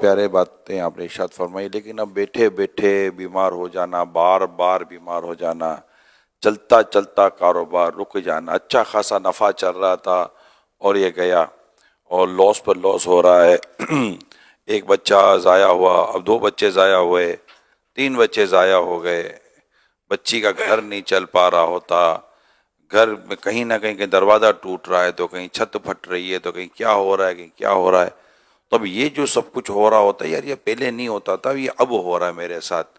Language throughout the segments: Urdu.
پیارے باتیں آپ نے ارشاد فرمائی، لیکن اب بیٹھے بیٹھے بیمار ہو جانا، بار بار بیمار ہو جانا، چلتا چلتا کاروبار رک جانا، اچھا خاصا نفع چل رہا تھا اور یہ گیا اور لاس پر لاس ہو رہا ہے۔ ایک بچہ ضائع ہوا، اب 2 بچے ضائع ہوئے، 3 بچے ضائع ہو گئے، بچی کا گھر نہیں چل پا رہا ہوتا، گھر میں کہیں نہ کہیں دروازہ ٹوٹ رہا ہے تو کہیں چھت پھٹ رہی ہے تو کہیں کیا ہو رہا ہے، کہیں کیا ہو رہا ہے۔ تو اب یہ جو سب کچھ ہو رہا ہوتا ہے، یار یہ پہلے نہیں ہوتا تھا، یہ اب ہو رہا ہے میرے ساتھ۔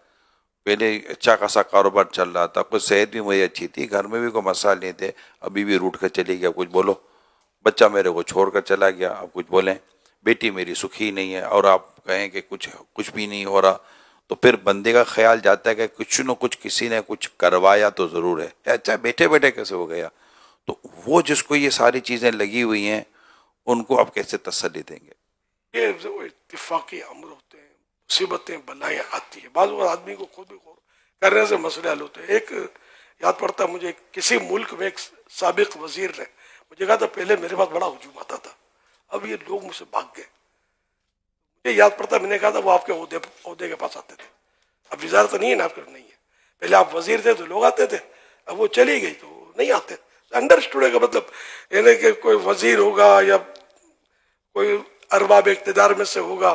پہلے اچھا خاصا کاروبار چل رہا تھا، کچھ صحت بھی میری اچھی تھی، گھر میں بھی کوئی مسائل نہیں تھے، ابھی بھی روٹ کر چلی گیا، کچھ بولو۔ بچہ میرے کو چھوڑ کر چلا گیا، اب کچھ بولیں۔ بیٹی میری سکھی نہیں ہے اور آپ کہیں کہ کچھ بھی نہیں ہو رہا، تو پھر بندے کا خیال جاتا ہے کہ کچھ نہ کچھ کسی نے کچھ کروایا تو ضرور ہے، اچھا بیٹھے بیٹھے کیسے ہو گیا؟ تو وہ جس کو یہ ساری چیزیں لگی ہوئی ہیں، ان کو آپ کیسے تسلی دیں گے؟ یہ وہ اتفاقی امر ہوتے ہیں، مصیبتیں بلائیں آتی ہیں، بعض اوقات آدمی کو خود بھی غور کرنے سے مسئلے حل ہوتے ہیں۔ ایک یاد پڑتا مجھے، کسی ملک میں ایک سابق وزیر نے مجھے کہا تھا پہلے میرے پاس بڑا ہجوم آتا تھا، اب یہ لوگ مجھ سے بھاگ گئے۔ مجھے یاد پڑتا میں نے کہا تھا وہ آپ کے عہدے کے پاس آتے تھے، اب وزارت نہیں ہے نا آپ کے، نہیں ہے، پہلے آپ وزیر تھے تو لوگ آتے تھے، اب وہ چلی گئی تو نہیں آتے۔ انڈرسٹوڈ کا مطلب یعنی کہ کوئی وزیر ہوگا یا کوئی ارباب اقتدار میں سے ہوگا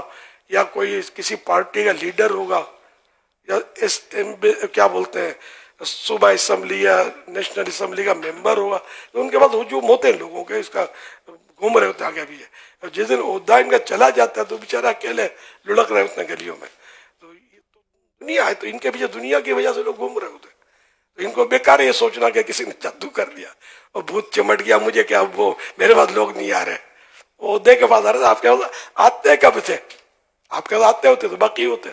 یا کوئی کسی پارٹی کا لیڈر ہوگا یا کیا بولتے ہیں صوبہ اسمبلی یا نیشنل اسمبلی کا ممبر ہوگا، تو ان کے پاس ہجوم ہوتے ہیں لوگوں کے، اس کا گھوم رہے ہوتے آگے بھی ہے۔ جس دن عہدہ ان کا چلا جاتا ہے تو بیچارہ اکیلے لڑک رہے ہوتے ہیں گلیوں میں، تو یہ تو دنیا ہے، تو ان کے پیچھے دنیا کی وجہ سے لوگ گھوم رہے ہوتے ہیں۔ تو ان کو بیکار ہے یہ سوچنا کہ کسی نے جادو کر دیا اور بھوت چمٹ گیا مجھے، کہ اب وہ میرے پاس لوگ نہیں آ رہے، عہدے کے پاس آ رہے تھے۔ آپ کے پاس آتے کب تھے؟ آپ کے پاس آتے ہوتے تو باقی ہوتے،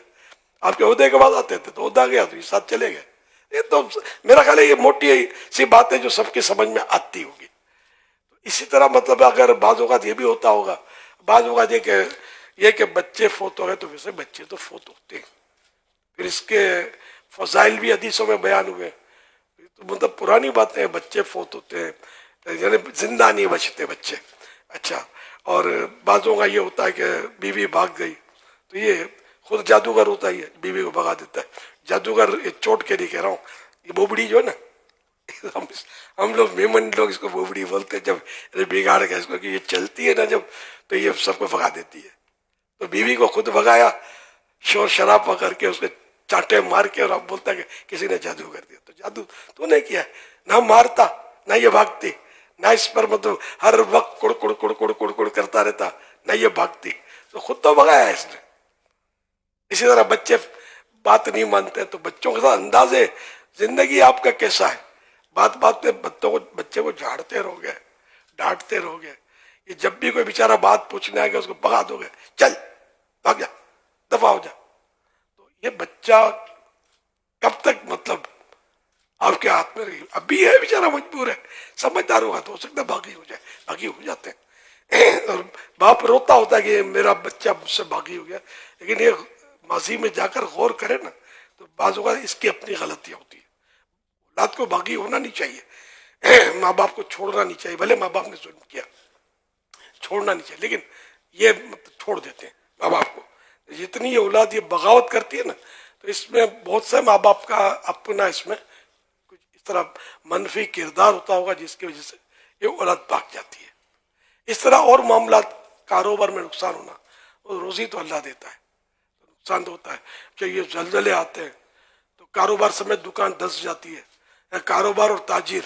آپ کے عہدے کے بعد آتے تھے تو عہدہ گیا تو یہ ساتھ چلے گئے۔ یہ تو میرا خیال ہے یہ موٹی سی بات ہے جو سب کی سمجھ میں آتی ہوگی۔ اسی طرح مطلب اگر بعض اوقات یہ بھی ہوتا ہوگا، بعض اوقات یہ کہ بچے فوت ہو گئے، تو ویسے بچے تو فوت ہوتے ہیں، پھر اس کے فضائل بھی حدیثوں میں بیان ہوئے، تو مطلب پرانی باتیں ہیں، بچے فوت ہوتے ہیں، یعنی زندہ نہیں بچتے بچے۔ اچھا، اور بعضوں کا یہ ہوتا ہے کہ بیوی بھاگ گئی، تو یہ خود جادوگر ہوتا ہی ہے، بیوی کو بھگا دیتا ہے۔ جادوگر چوٹ کے نہیں کہہ رہا ہوں، یہ بوبڑی جو ہے نا، ہم لوگ میمن لوگ اس کو بوبڑی بولتے ہیں، جب بگاڑ کے اس کو کہ یہ چلتی ہے نا جب، تو یہ سب کو بھگا دیتی ہے۔ تو بیوی کو خود بھگایا شور شرابہ کر کے، اس کے چاٹے مار کے، اور اب بولتا ہے کہ کسی نے جادو کر دیا۔ تو جادو تو نے کیا ہے، نہ مارتا نہ یہ بھاگتی، نہ اس پر مطلب ہر وقت کڑ کڑ کڑ کڑ کڑ کڑ کرتا رہتا، نہ یہ بھاگتی، تو خود تو بھگایا اس نے۔ اسی طرح بچے بات نہیں مانتے، تو بچوں کے ساتھ انداز زندگی آپ کا کیسا ہے، بات بات میں بچے کو جھاڑتے رہو گے، ڈانٹتے رہو گے، یہ جب بھی کوئی بیچارہ بات پوچھنے آئے گا اس کو بھگا دو گے، چل بھاگ جا، دفع ہو جا۔ تو یہ بچہ کب تک مطلب آپ کے ہاتھ میں رہی؟ ابھی ہے بیچارہ مجبور ہے، سمجھدار ہوگا تو ہو سکتا ہے باغی ہو جائے، باغی ہو جاتے ہیں، اور باپ روتا ہوتا ہے کہ میرا بچہ مجھ سے باغی ہو گیا، لیکن یہ ماضی میں جا کر غور کرے نا تو بعض اوقات اس کی اپنی غلطیاں ہوتی ہیں۔ اولاد کو باغی ہونا نہیں چاہیے، ماں باپ کو چھوڑنا نہیں چاہیے، بھلے ماں باپ نے ظلم کیا چھوڑنا نہیں چاہیے، لیکن یہ چھوڑ دیتے ہیں ماں باپ کو۔ جتنی یہ اولاد یہ بغاوت کرتی ہے نا، تو اس میں بہت سے ماں باپ کا اپنا اس میں کچھ اس طرح منفی کردار ہوتا ہوگا جس کی وجہ سے یہ اولاد بھاگ جاتی ہے۔ اس طرح اور معاملات، کاروبار میں نقصان ہونا، اور روزی تو اللہ دیتا ہے، نقصان تو ہوتا ہے کہ یہ زلزلے آتے ہیں تو کاروبار سمیت دکان دھس جاتی ہے، کاروبار اور تاجر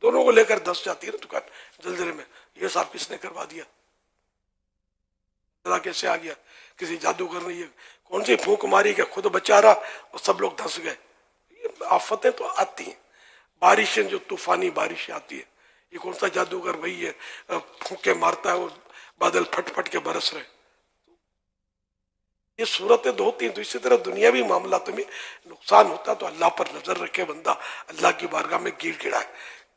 دونوں کو لے کر دھس جاتی ہے نا دکان زلزلے میں۔ یہ صاحب کس نے کروا دیا، کیسے آ گیا، کسی جادوگر نے یہ کون سی پھونک ماری کہ خود بچا رہا اور سب لوگ دھس گئے۔ یہ آفتیں تو آتی ہیں، بارشیں جو طوفانی بارشیں آتی ہیں، یہ کون سا جادوگر وہی ہے پھونکے مارتا ہے اور بادل پھٹ پھٹ کے برس رہے۔ یہ صورتیں تو ہوتی ہیں، تو اسی طرح دنیاوی معاملات میں نقصان ہوتا تو اللہ پر نظر رکھے بندہ، اللہ کی بارگاہ میں گڑ گڑائے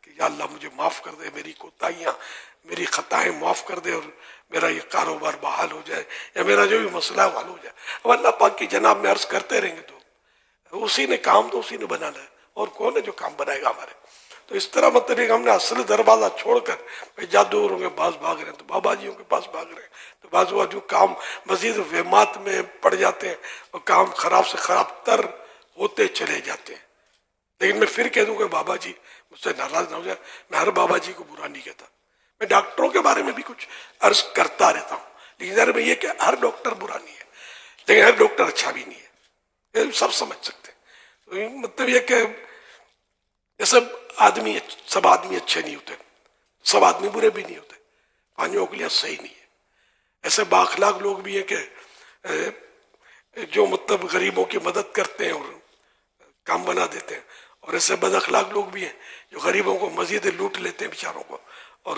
کہ یا اللہ مجھے معاف کر دے، میری کوتاہیاں میری خطائیں معاف کر دے، اور میرا یہ کاروبار بحال ہو جائے، یا میرا جو بھی مسئلہ ہے حل ہو جائے۔ اب اللہ پاک کی جناب میں عرض کرتے رہیں گے تو اسی نے کام تو اسی نے بنانا ہے، اور کون ہے جو کام بنائے گا ہمارے؟ تو اس طرح مطلب ایک ہم نے اصل دروازہ چھوڑ کر بھائی جادوگروں کے پاس بھاگ رہے ہیں تو بابا جیوں کے پاس بھاگ رہے ہیں، تو بعض اوقات جو کام مزید وہمات میں پڑ جاتے ہیں اور کام خراب سے خراب تر ہوتے چلے جاتے ہیں۔ لیکن میں پھر کہہ دوں کہ بابا جی مجھ سے ناراض نہ ہو جائے، میں ہر بابا جی کو برا نہیں کہتا، میں ڈاکٹروں کے بارے میں بھی کچھ عرض کرتا رہتا ہوں، لیکن ذرا میں یہ کہ ہر ڈاکٹر برا نہیں ہے، لیکن ہر ڈاکٹر اچھا بھی نہیں ہے، یہ سب سمجھ سکتے ہیں۔ تو مطلب یہ کہ یہ سب آدمی اچھے نہیں ہوتے، سب آدمی برے بھی نہیں ہوتے، پانچوں انگلیاں صحیح نہیں ہے۔ ایسے بااخلاق لوگ بھی ہیں کہ جو مطلب غریبوں کی مدد کرتے ہیں اور کام بنا دیتے ہیں، اور ایسے بد اخلاق لوگ بھی ہیں جو غریبوں کو مزید لوٹ لیتے ہیں بیچاروں کو اور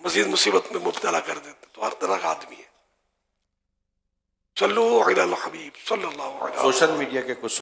مزید مصیبت میں مبتلا کر دیتے ہیں۔ تو ہر طرح کا آدمی ہے۔ صلو علی الحبیب صلی اللہ علیہ وسلم۔ سوشل میڈیا کے کچھ